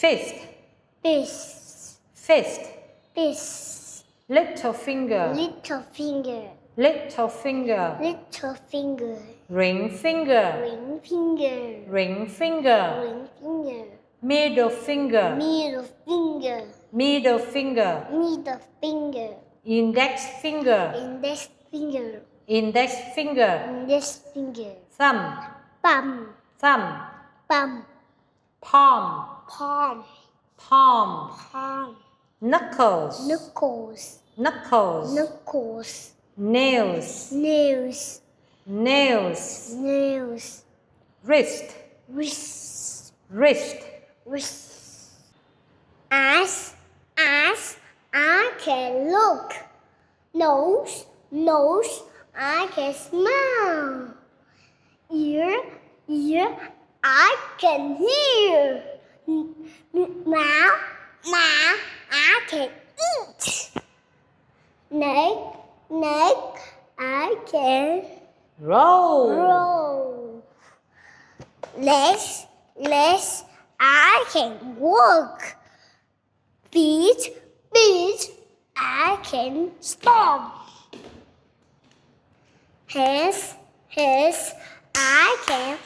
fist, fist, fist, fist, little finger, little finger, little finger, little finger, ring finger, ring finger, ring finger, ring finger, middle finger, middle finger, middle finger, middle finger, index finger, index finger, index finger, index finger, thumb, thumb, thumb, thumb, palm, palm, palm, palm, knuckles, knuckles, knuckles, knuckles, nails, nails, nails, nails, wrist, wrist, wrist, wrist. Eyes, I can look. Nose, nose, I can smell. Ear, I can hear. Mouth, I can eat. Neck, I can roll. Legs, I can walk. Feet, I can stomp. Hands, I can